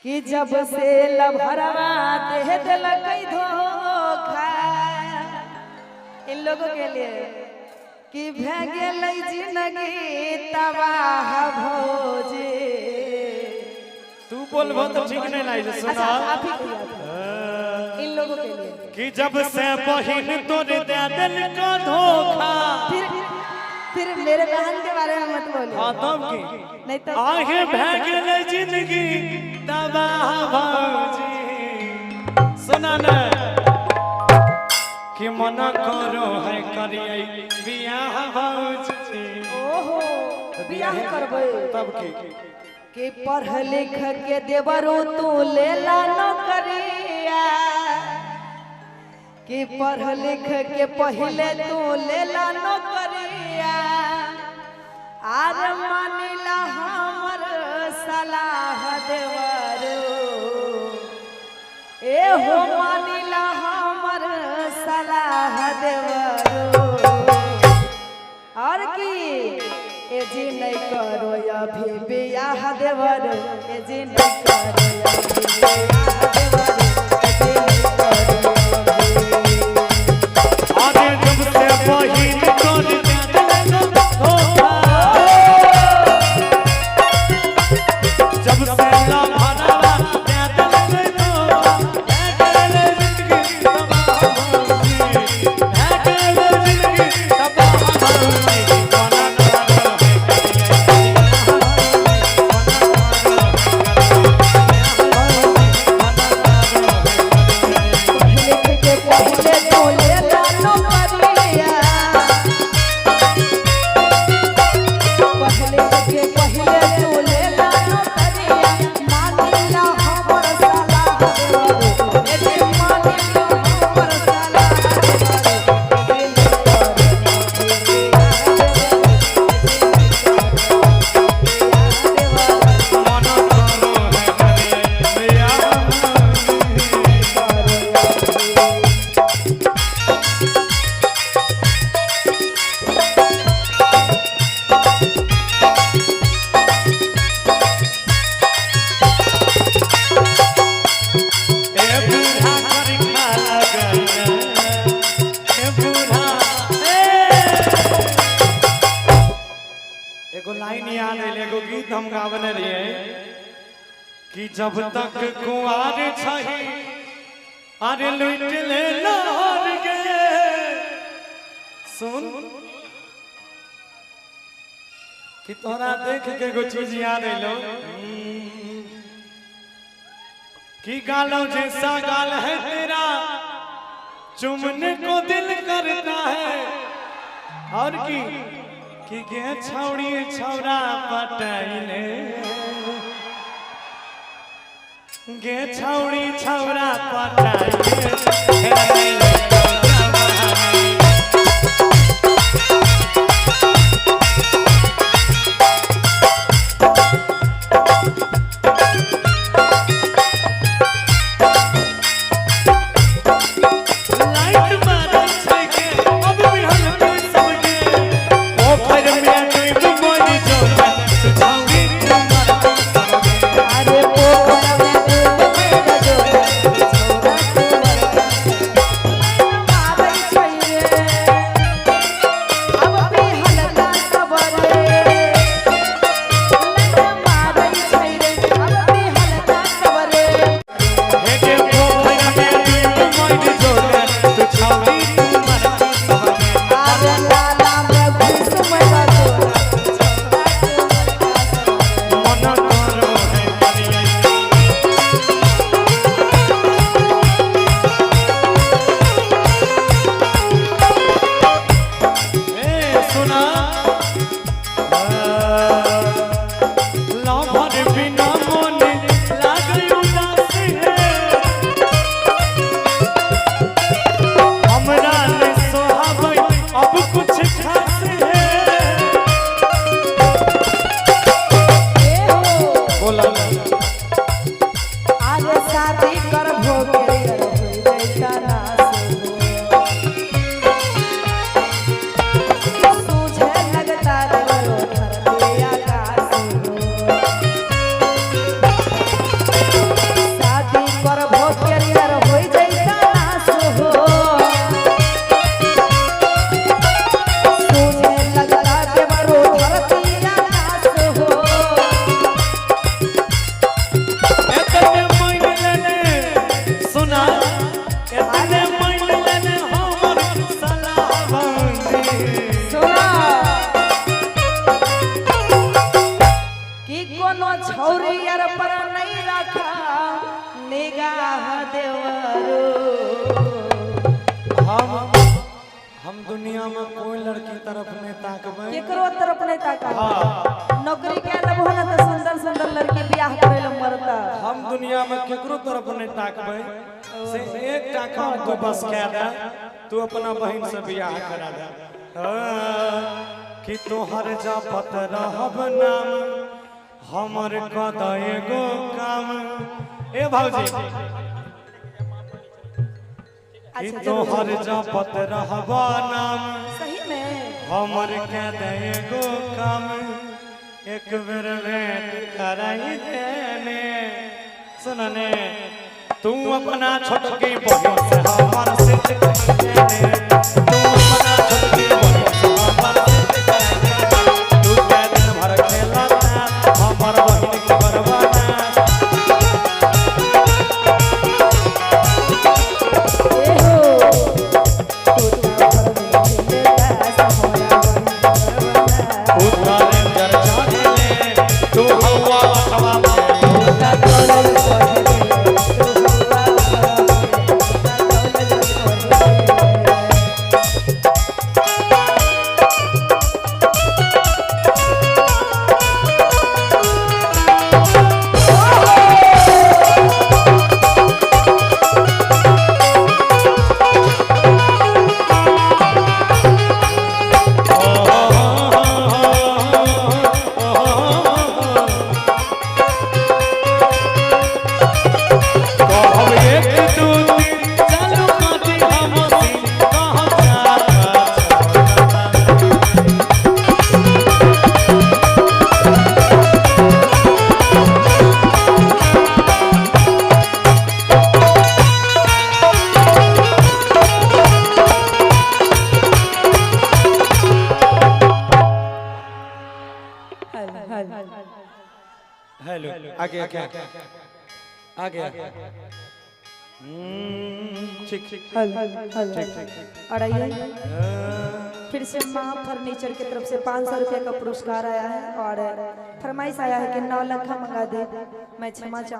कि जब से लभरवा दे दिलक धोखा इन लोगों के लिए कि भे गेल जिंदगी तबाह भौजे। तू बोलबो तो ठीक नहीं लाई सुना। आप ही इन लोगों के लिए कि जब से बहिन तोरे दे दिल को धोखा। फिर मेरे बहन के बारे में मत बोलिए। हाँ तब की नहीं तो आगे भे गेल जिंदगी तबाह भौजी। सुना न कि मन करो है करिए बियाह भौजी। ओहो बियाह करबे तब की कि पढ़ लिख के देवरो तू लेला नौकरिया कि पढ़ लिख के पहले तू लेला नौकरिया आर मानिला हमर सलाह देवरो ए हो मानिला हमर सलाह देवरो और की ए जी नहीं करो अभी बियाह देवर ए जी नहीं करो अभी बियाह देवर ए जी नहीं करो आगे जब से बहिन तोरे दे दिल को धोखा। जब से लभरवा दे दिल को धोखा भे गेल जिंदगी तबाह भौजी। भे गेल जिंदगी तबाह भौजी। गीत हम गावने रहिए कि जब तक कुआर छही अरे लुट ले लहर गए। सुन कि तोरा देख के एगो चीज याद आइलो कि गालों जैसा गाल है तेरा चुमने को दिल करता है। और कि गे छौड़ी छौरा पटाइले गे छौड़ी छौरा पटाइले। छौरी यार पर नहीं रखा निगाह देवरू। हम दुनिया में कोई लड़की तरफ नहीं ताकबै, केकरो तरफ नहीं ताका। नौकरी के लबो न त सुंदर सुंदर लड़की बियाह करे ल मरता। हम दुनिया में केकरो तरफ नहीं ताकबै, से एक टा काम तू बस कह दे, तू अपना बहन से बियाह करा दे। कि तोहर जापत रहब नाम हमर कद एगो काम। ए भौजी कि तोहर जापत रहब नाम सही में हमर कद एगो काम। एक बेर भेंट कराई देने सुनने, तू अपना छोटकी बहन से हमर सेट कर देने। तू अपना छोटकी बहन से हमर सेट कर देने। तू के दिन भर खेला हमर बहन के बरबाना। ए हो तू तो उतारे चर्चा ले तू हवा हवा में हेलो आगे आगे आगे ठीक ठीक और आइए फिर से माँ फर्नीचर की तरफ से 500 रुपये का पुरस्कार आया है और फरमाइश आया है कि 9 लाख मंगा दे। मैं क्षमा चाहूँ।